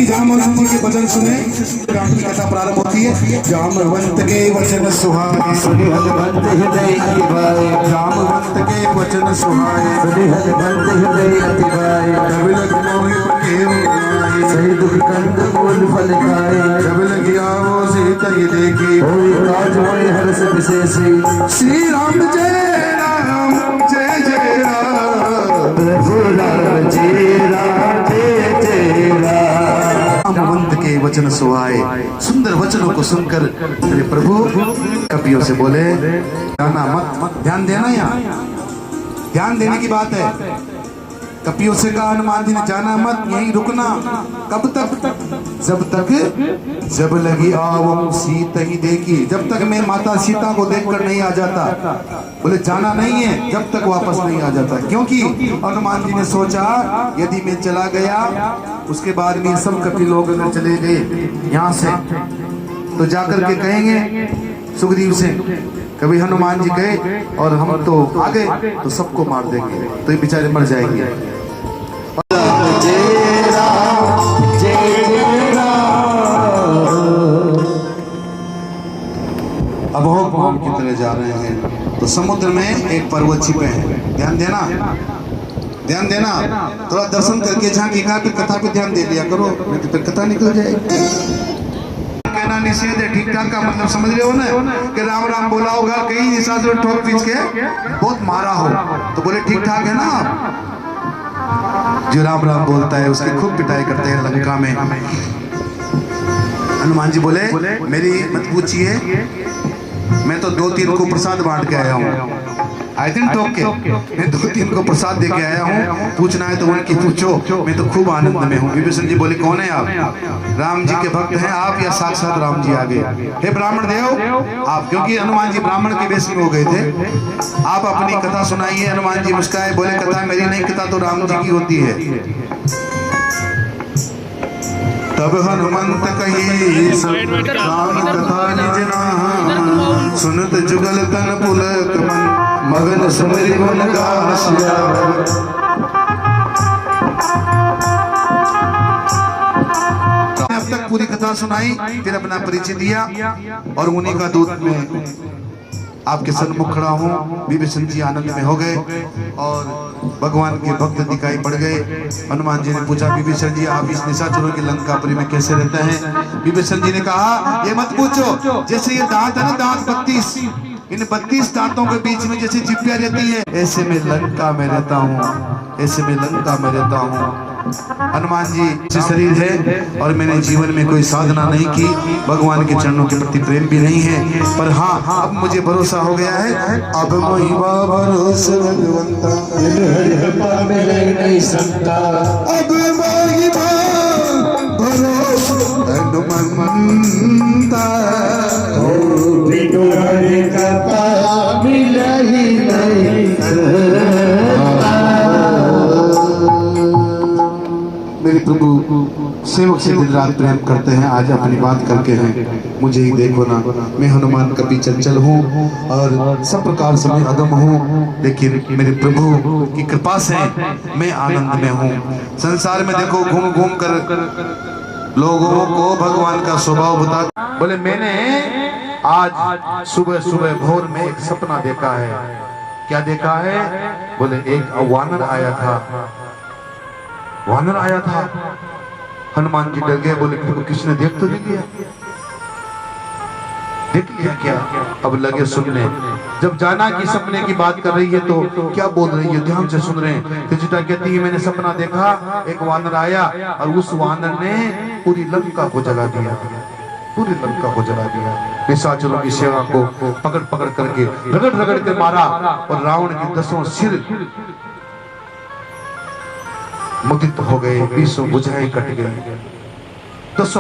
जामवंत जी के वचन सुने, राम की कथा प्रारंभ होती है। जामवंत के वचन सुहाए, हनुमंत हृदय अति भाए, जामवंत के वचन सुहाए, हनुमंत हृदय अति भाए, जब लग मोहि केहू आए, सही दुख कंद मूल फल खाए, जब लगी आवो सीता ये देखी, होई काज होई हर्ष विशेषी। श्री राम जय राम जय जय राम, प्रभु राम जय राम जय जय राम। जामवंत के वचन सुहाए, सुंदर वचनों को सुनकर मेरे प्रभु कपियों से बोले, जाना मत, ध्यान देना, यहाँ ध्यान देने की बात है। कपियों से कहा हनुमान जी ने, जाना मत, यहीं रुकना। कब तक? जब तक जब लगी आवम सीता ही देखी, जब तक मैं माता सीता को देखकर नहीं आ जाता। बोले जाना नहीं है जब तक वापस नहीं आ जाता, क्योंकि हनुमान जी ने सोचा यदि मैं चला गया उसके बाद में सब कपि लोग अगर चले गए यहाँ से तो जाकर के कहेंगे सुग्रीव से कभी हनुमान जी गए और हम तो आ गए तो सबको मार देंगे, तो ये बेचारे मर जाएंगे। जय राम जय जय राम। अभोग भवन की तरह जा रहे हैं तो समुद्र में एक पर्वत छिपे हैं। ध्यान देना, ध्यान देना, थोड़ा दर्शन करके झांकी का फिर कथा पे ध्यान दे लिया करो, नहीं तो फिर कथा निकल जाएगी। कहना निषेध है, ठीक ठाक का मतलब समझ रहे हो ना, कि राम राम बोला होगा, कई दिशा से ठोक पीछ के बहुत मारा हो तो बोले ठीक ठाक है ना। जो राम राम बोलता है उसकी खूब पिटाई करते हैं लंका में। हनुमान जी बोले मेरी मत पूछिए, मैं तो 2-3 को प्रसाद बांट के आया हूँ, आए दिन टोक के मैं 2-3 को प्रसाद दे के आया हूँ, पूछना है तो उनकी पूछो, मैं तो खूब आनंद में हूँ। विभीषण जी बोले कौन है आप? राम जी के भक्त हैं आप या साक्षात राम जी आ गए? हे ब्राह्मण देव आप, क्योंकि हनुमान जी ब्राह्मण के वेश में हो गए थे, आप अपनी कथा सुनाइए। हनुमान जी मुस्काए बोले कथा मेरी नहीं, कथा तो राम जी की होती है। तब हनुमंत कही राम कथा निज नाम, सुनत जुगल तन पुलक मन, मगन सुमरि गुण गासिया। अब तक पूरी कथा सुनाई, फिर अपना परिचय दिया और उन्हीं का दूत में आपके सन्मुख खड़ा हूँ। विभीषण जी आनंद में हो गए और भगवान के भक्त दिखाई पड़ गए। हनुमान जी ने पूछा विभीषण जी आप इस निशाचरों की लंकापुरी में कैसे रहते हैं? विभीषण जी ने कहा ये मत पूछो, जैसे ये दांत है ना, दांत 32, इन 32 दांतों के बीच में जैसे चिप्पिया रहती है, ऐसे में लंका में रहता हूँ, ऐसे में लंका में रहता हूँ। हनुमान जी शरीर है और मैंने जीवन में कोई साधना नहीं की, भगवान के चरणों के प्रति प्रेम भी नहीं है, पर हाँ अब मुझे भरोसा हो गया है। अब महिमा भरोसा भगवंता, नहीं सकता, अब महिमा भरोसा हनुमंता, मिल ही नहीं सकता। मेरे प्रभु सेवक से दिन रात प्रेम करते हैं, आज अपनी बात करके हैं, मुझे ही देखो ना, मैं हनुमान कपि चंचल हूँ और सब प्रकार से मैं अदम हूँ, लेकिन मेरे प्रभु की कृपा से मैं आनंद में हूँ। संसार में देखो घूम घूम कर लोगों को भगवान का स्वभाव बता। बोले मैंने आज सुबह सुबह भोर में एक सपना देखा है। क्या देखा है? बोले एक वानर आया था, वानर आया था। हनुमान जी डर गए, बोले किसने देख तो नहीं लिया? देख लिया क्या? अब लगे सुनने। जब जाना कि सपने की बात कर रही है तो क्या बोल रही है, ध्यान से सुन रहे हैं। त्रिजटा कहती है मैंने सपना देखा, एक वानर आया और उस वानर ने पूरी लंका को जला दिया, पूरी लंका को जला दिया। निशाचरों की सेवा को पकड़ पकड़ करके रगड़ रगड़ के मारा और रावण के 10 सिर मुदित हो गए, 20 भुजाएं कट गई, 10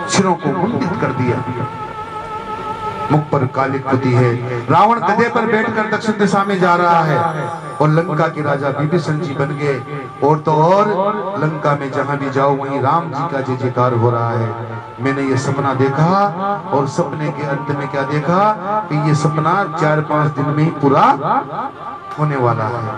सिरों को मुंडित कर दिया। मुख पर काली पुती है। रावण गधे पर बैठकर दक्षिण दिशा में जा रहा है और लंका के राजा विभीषण जी बन गए। और तो और लंका में जहां भी जाओ वहीं राम जी का जय जयकार हो रहा है। मैंने ये सपना देखा और सपने के अंत में क्या देखा कि ये सपना 4-5 दिन में ही पूरा होने वाला है।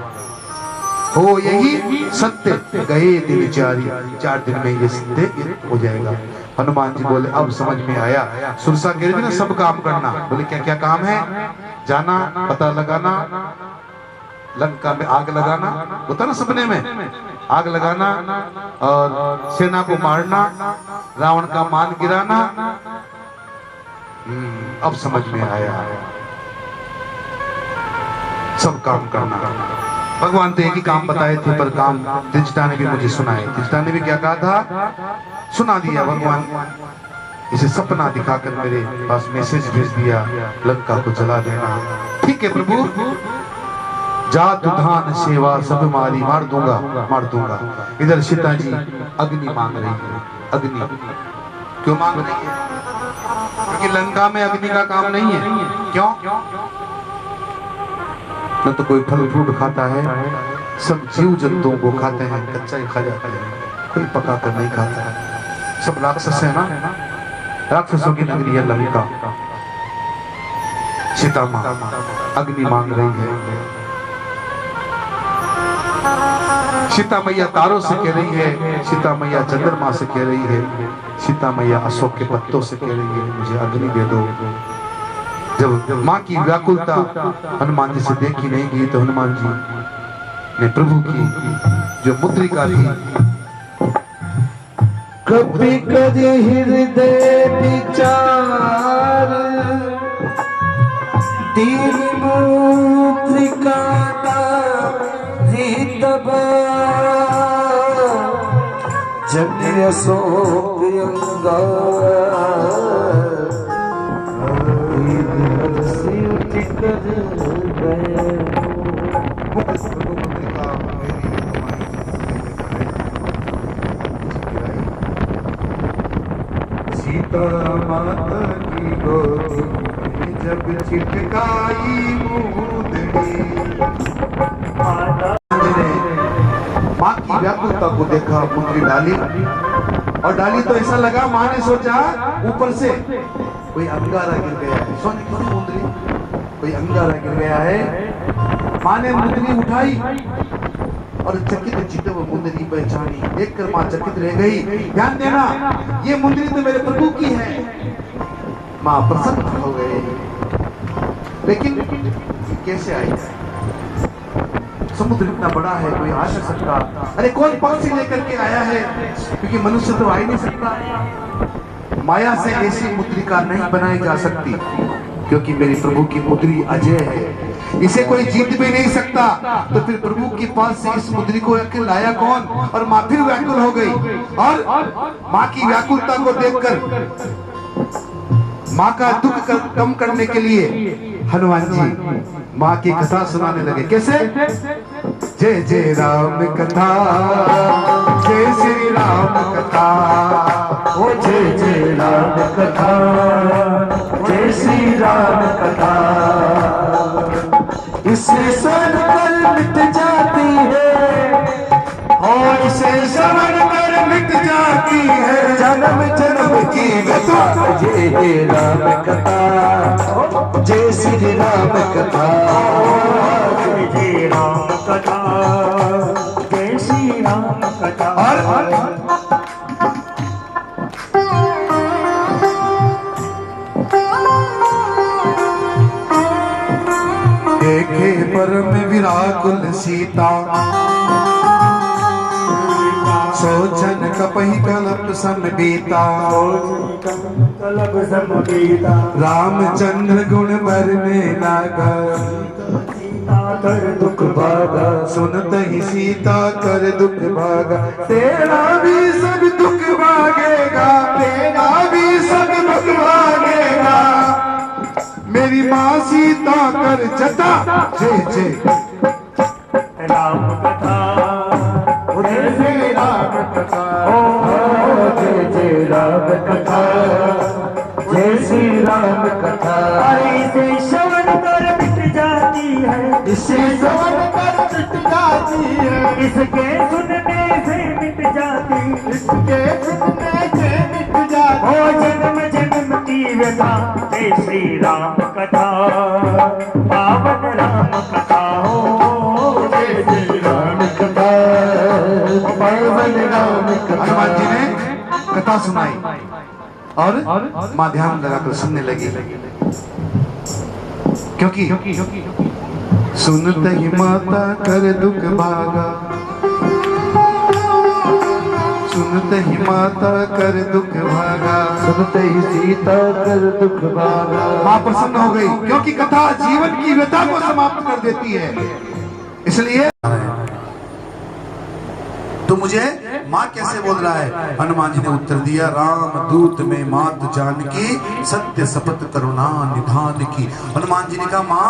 हो यही सत्य, गए दिन 4 दिन में ये सत्य हो जाएगा। हनुमान जी बोले अब समझ में आया। सुरसा कह रही थी ना सब काम करना, बोले क्या क्या काम है? जाना, पता लगाना, लंका में आग लगाना, होता ना सपने में, आग लगाना और सेना को मारना, रावण का मान गिराना। अब समझ में आया, सब काम करना। भगवान तो एक ही काम बताए थे, पर काम त्रिजटा ने भी मुझे सुनाए। त्रिजटा ने भी क्या कहा था, सुना दिया भगवान। इसे सपना दिखाकर मेरे पास मैसेज भेज दिया, लंका को जला देना। ठीक है प्रभु, जात धान सेवा सब मारी, मार दूंगा मार दूंगा। इधर सीता जी अग्नि मांग रही है। अग्नि क्यों मांग रही है? क्योंकि लंका में अग्नि का काम नहीं है। क्यों? न तो कोई फल फ्रूट खाता है, सब जीव जंतुओं को खाते हैं, कच्चा ही खा जाते हैं, कोई पका कर नहीं खाता है। सब राक्षस है ना, राक्षसों की नगरी है लंका। सीता माँ अग्नि मांग रही है। सीता मैया तारों से कह रही है, सीता मैया चंद्रमा से कह रही है, सीता मैया अशोक के पत्तों से कह रही है मुझे अग्नि दे दो। जब माँ की व्याकुलता हनुमान जी से देखी नहीं गई तो हनुमान जी ने प्रभु की जो मुद्रिका थी, कभी कभी हृदय विचार तीन मुद्रिका जन्य अशोक सीता माता की गोद में जब छिटकाई माँ की व्याकुलता को देखा, मुंदरी डाली और डाली तो ऐसा लगा माँ ने सोचा ऊपर से कोई अंगारा गिर गया है। सोने की मुंदरी, कोई अंगारा गिर गया है। माँ ने मुंदरी उठाई और चकित चित्त वो मुंदरी पहचानी। देखकर माँ चकित रह गई। ध्यान देना, ये मुंदरी तो मेरे प्रभु की है। माँ प्रसन्न हो गए, लेकिन कैसे आई? समुद्र इतना बड़ा है, कोई आ नहीं सकता। अरे कौन पक्षी लेकर के आया है? क्योंकि मनुष्य तो आ ही नहीं सकता। माया से ऐसी मुद्रिका नहीं बनाई जा सकती, क्योंकि मेरे प्रभु की मुद्री अजय है, इसे कोई जीत भी नहीं सकता। तो फिर प्रभु के पास से इस मुद्री को लाया कौन? और माँ फिर व्याकुल हो गई। और माँ की व्याकुलता को देखकर माँ का दुख कम करने के लिए हनुमान जी माँ की कथा सुनाने लगे। कैसे? जय जय राम कथा, जय श्री राम कथा, ओ जय जय राम कथा, जय श्री राम कथा। इससे सब कल मिट जाती है, और इसे श्रवण कर मिट जाती है जन्म जन्म की कथा। जय जय राम कथा, जय श्री राम कथा, जय जय राम कथा, जय श्री राम कथा। और देखे परम विराकुल सीता, सोचन कपहि कलप सम बीता। रामचंद्र गुण बरने लागा, कर दुख भागा। सुनत ही सीता कर दुख भागा। तेरा भी सब दुख भागेगा, तेरा भी सब दुख भागेगा। मेरी माँ सीता कर जता। जय जय राम कथा, जय जय राम कथा, जय जय राम कथा, जय श्री राम कथा। इसे श्रवण कर मिट जाती है, इसे श्रवण कर मिट जाती है, इसके सुनने से मिट जाती, इसके सुनने से मिट जाती। ओ जन्म जन्म की व्यथा, जय श्री राम कथा, पावन राम कथा हो। जय श्री राम कथा। कथा सुनाई और माँ ध्यान लगाकर सुनने लगी, क्योंकि सुनते ही माता कर दुख भागा, सुनते ही माता कर दुख भागा, सुनते ही सीता कर दुख भागा। माँ प्रसन्न हो गई, क्योंकि कथा जीवन की व्यथा को समाप्त कर देती है। इसलिए तो मुझे माँ कैसे बोल रहा है? हनुमान जी ने उत्तर दिया, राम दूत में मात जानकी, सत्य शपथ करुणा निधान की। हनुमान जी ने कहा, माँ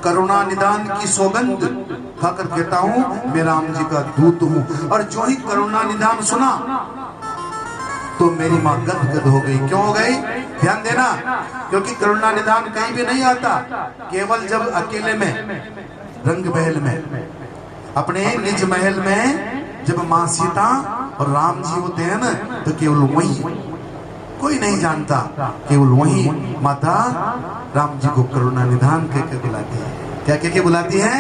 करुणा निदान की सौगंध खाकर कहता हूँ मैं राम जी का दूत हूँ। और जो ही करुणा निदान सुना तो मेरी माँ गदगद हो गई। क्यों हो गई? ध्यान देना, क्योंकि करुणा निदान कहीं भी नहीं आता, केवल जब अकेले में रंग महल में, अपने निज महल में जब माँ सीता और राम जी होते हैं ना, तो केवल वही, कोई नहीं जानता, केवल वही माता राम जी को करुणा निधान कह के बुलाती है। क्या कह के बुलाती है?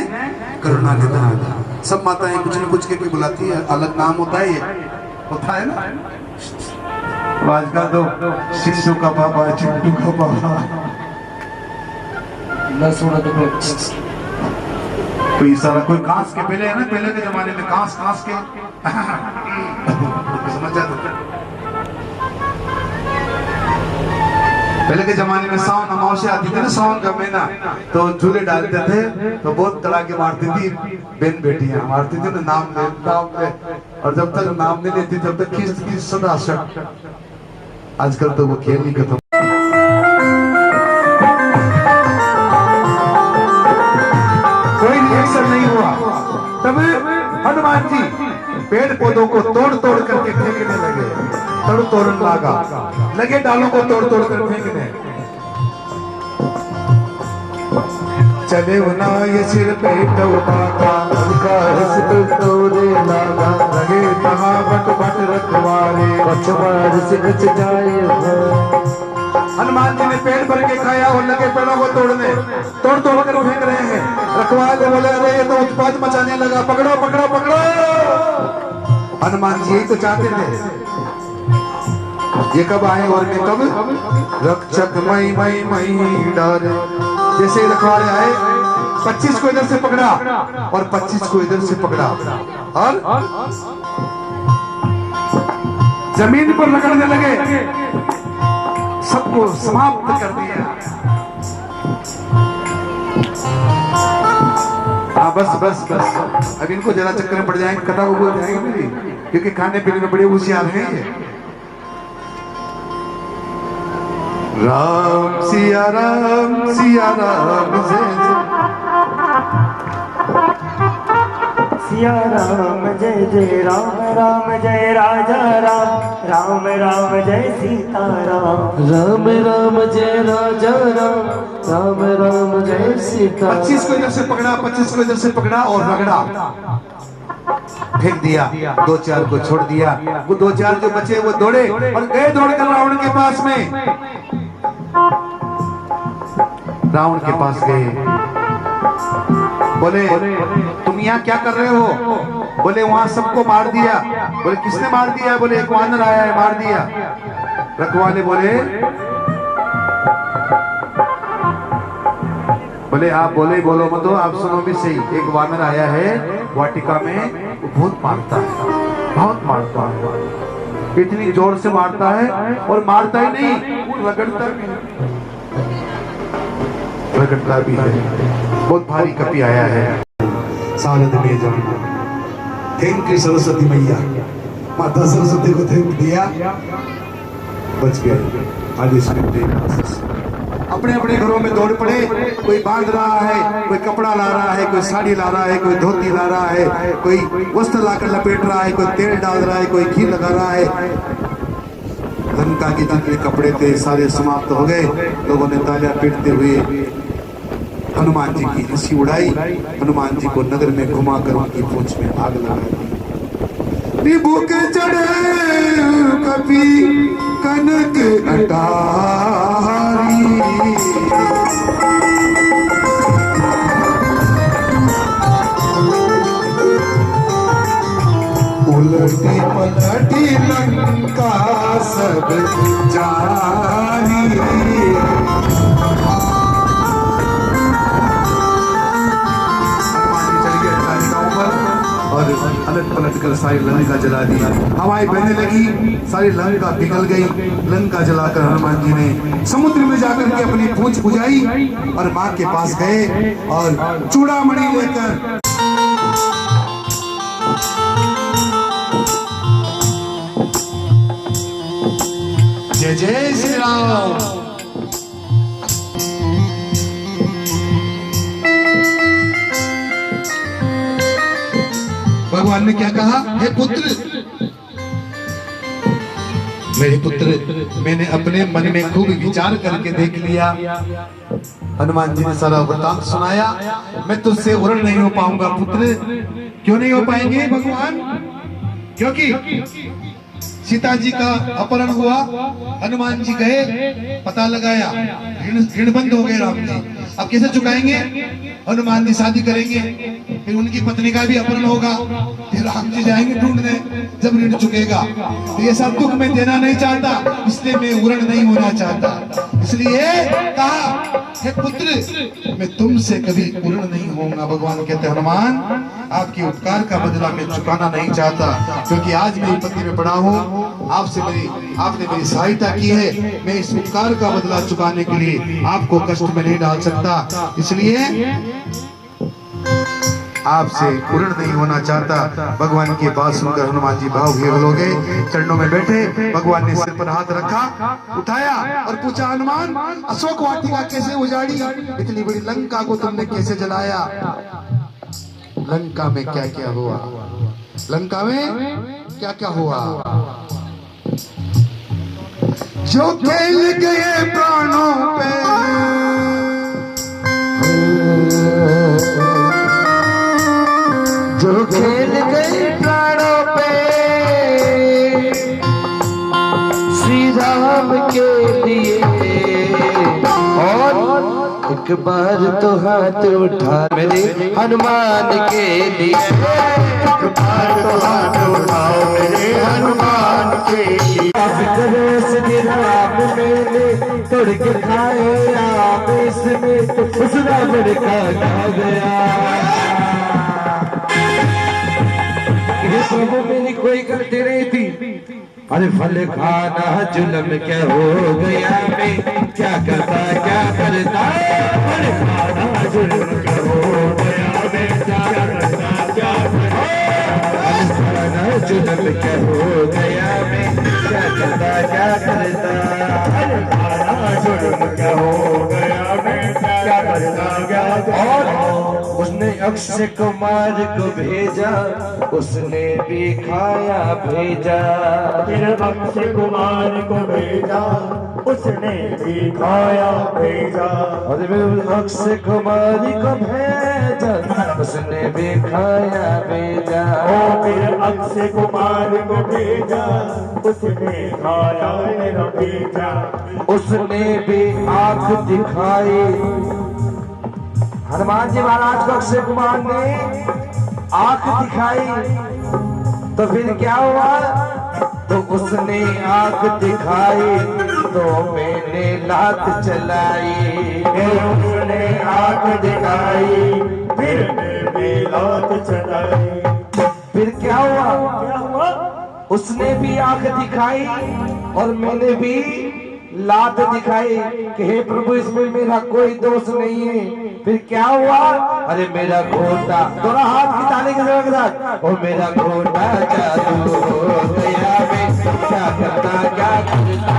करुणा निधान। सब माताएं कुछ न कुछ कह के बुलाती है, अलग नाम होता है, ये होता है ना। आजकल तो शिशु का पापा, चिट्टू का पापा, न सुना तो कोई सारा कोई कांस के, पहले है ना, पहले के जमाने में कांस के समझ जाते। पहले के जमाने में सावन अमावस्या आती थी ना, सावन का महीना, तो झूले डालते थे, तो बहुत तड़ाके मारती थी बहन बेटियां, मारती थी ना, नाम ले। और जब तक नाम नहीं लेती तब तक खींचती थी सदा शक। आजकल तो वो खेल ही खत्म। कोई रिएक्शन नहीं हुआ। तब हनुमान जी पेड़ पौधों को तोड़ तोड़ करके फेंकने लगे, तोड़न लगे डालों को तोड़ तोड़ कर फेंकने। चले ना ये सिर पे उठाता, उनका रस पे तोड़े लागा, लगे कहा बट बट रखवारे, पछवाड़ से बच जाए। हनुमान जी ने पेड़ भर के खाया और लगे पेड़ों को तोड़ने, तोड़ तोड़ कर फेंक रहे हैं। रखवाले बोले, अरे ये तो उत्पात मचाने लगा, पकड़ो पकड़ो पकड़ो। हनुमान जी तो चाहते थे ये कब आए और मैं कब, रक्षक मई मई मई डरे। जैसे ही रखवाले आए, 25 को इधर से पकड़ा और 25 को इधर से पकड़ा और जमीन पर रगड़ने लगे, सबको समाप्त कर दिया। हाँ बस बस बस, अब इनको जरा चक्कर में पड़ जाएंगे, कथा को बोल जाएंगे मेरी, क्योंकि खाने पीने में बड़े होशियार हैं ये। राम सिया राम सिया राम जय सिया राम जय जय राम, राम जय राजा राम, राम राम जय सीता राम, राम राम जय राजा राम, राम राम जय सीता। 25 को इधर से पकड़ा, 25 को इधर से पकड़ा और रगड़ा, फेंक दिया। 2-4 को छोड़ दिया। वो 2-4 जो बचे वो दौड़े और गए दौड़कर रावण के पास में। रावण के पास गए, बोले तुम यहाँ क्या कर रहे हो? बोले वहां सबको मार दिया। बोले किसने मार दिया? बोले एक वानर आया है, मार दिया। रखवाले बोले आप बोले बोलो मत, आप सुनो भी सही। एक वानर आया है वाटिका में, वो बहुत मारता है, बहुत मारता है, इतनी जोर से मारता है और मारता ही नहीं, वो रगड़ता भी है। बहुत भारी कपि आया है। सारद में जमुना, थैंक यू सरस्वती मैया। माता सरस्वती को थैंक दिया, बच गए। आगे अपने अपने घरों में दौड़ पड़े। कोई बांध रहा है, कोई कपड़ा ला रहा है, कोई साड़ी ला रहा है, कोई धोती ला रहा है, कोई वस्त्र लाकर लपेट रहा है, कोई तेल डाल रहा है, कोई घी लगा रहा है। लंका के जितने कपड़े थे सारे समाप्त हो गए। लोगों ने तालियां पीटते हुए हनुमान जी की हंसी उड़ाई। हनुमान जी को नगर में घुमाकर उनकी पूंछ में आग लगाई। भूख चढ़े कभी कनक अटारी, उलटी पलटी लंका सब जारी रे। और अलट पलट कर सारी लंका जला दी। हवाएं बहने लगी, सारी लंका पिघल गई। लंका जलाकर हनुमान जी ने समुद्र में जाकर के अपनी पूंछ बुझाई और मां के पास गए और चूड़ामणि लेकर जय जय श्री राम। भगवान ने क्या कहा, हे पुत्र, मेरे पुत्र, मैंने अपने मन में खूब विचार करके देख लिया। हनुमान जी ने सारा वृतांत सुनाया। मैं तुझसे उरण नहीं हो पाऊंगा पुत्र। क्यों नहीं हो पाएंगे भगवान? क्योंकि सीता जी का अपहरण हुआ, हनुमान जी गए, पता लगाया, ऋण बंद हो गए राम जी। अब कैसे चुकाएंगे? हनुमान जी शादी करेंगे, फिर उनकी पत्नी का भी अपहरण होगा, फिर राम जी जाएंगे ढूंढने, जब ऋण चुकेगा। तो ये सब दुख मैं देना नहीं चाहता, इसलिए मैं उरण नहीं होना चाहता। इसलिए कहा, हे पुत्र, मैं तुमसे कभी उरण नहीं होऊंगा। भगवान कहते, हनुमान, आपके उपकार का बदला मैं चुकाना नहीं चाहता, क्योंकि आज मैं विपत्ति में पड़ा हूँ। आपने मेरी सहायता की है। मैं इस उपकार का बदला चुकाने के लिए आपको कष्ट में नहीं डाल सकता, इसलिए आपसे उरण नहीं होना चाहता। भगवान की बात सुनकर हनुमान जी भाव विह्वल हो गए, चरणों में बैठे। भगवान ने सिर पर हाथ रखा, उठाया और पूछा, हनुमान, अशोक वाटिका कैसे उजाड़ी? इतनी बड़ी लंका को तुमने कैसे जलाया? लंका में क्या क्या हुआ? लंका में क्या क्या हुआ? जो खेल गए प्राणों पे, जो खेल गए प्राणों पे, श्री राम के लिए। और एक बार तो हाथ उठा मेरे हनुमान के लिए। एक बार तो हाथ उठाओ मेरे हनुमान के लिए। श्री राम मैंने तोड़ के खाए राम, इसमें तो उस रावण का खा गया। प्रभु मेरी कोई गलती नहीं थी। अरे फल खाना जुल्म क्या हो गया, मैं क्या करता क्या करता। फल खाना जुल्म क्या हो गया, मैं क्या करता क्या करता। फल खाना जुल्म क्या हो गया, मैं क्या करता क्या करता। फल खाना जुल्म क्या हो गया, मैं क्या करता क्या करता। और उसने अक्षय कुमार को भेजा, उसने भी खाया भेजा। फिर अक्षय कुमार को भेजा, उसने भी खाया भेजा। अरे अक्षय कुमार को भेजा, उसने भी खाया भेजा। ओ फिर अक्षय कुमार को भेजा, उसने खाया भेजा। उसने भी आंख दिखाई। हनुमान जी महाराज को अक्षय कुमार ने आंख दिखाई, तो फिर क्या हुआ? तो उसने आंख दिखाई तो मैंने लात चलाई। उसने आंख दिखाई फिर मैंने लात चलाई। फिर क्या हुआ? उसने भी आंख दिखाई और मैंने भी लात दिखाई कि हे प्रभु, इसमें मेरा कोई दोष नहीं है। फिर क्या हुआ? अरे मेरा घोटा, दोनों हाथ की ताली के साथ, ओ मेरा घोटा जादू हो गया, मैं क्या करता क्या करता।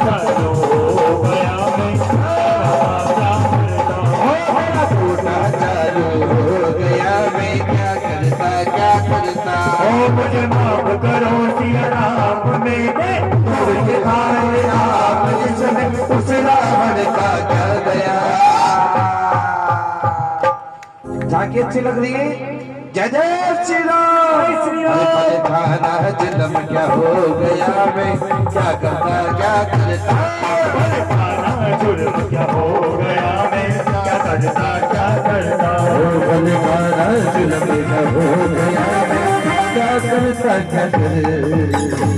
जादू हो गया, मैं घोटा जादू हो गया, मैं क्या करता क्या करता। ओ मुझे माफ करो सिया राम, मैंने खाए आप, जिसमें उस रावण का क्या गया। झांकी अच्छी लग रही है। जय जय श्री राम। खाना जुल्म क्या हो गया, मैं क्या करता क्या करता। खाना जुल्म क्या हो गया, मैं क्या करता क्या करता। खाना जुल्म क्या हो गया, मैं क्या करता क्या करता।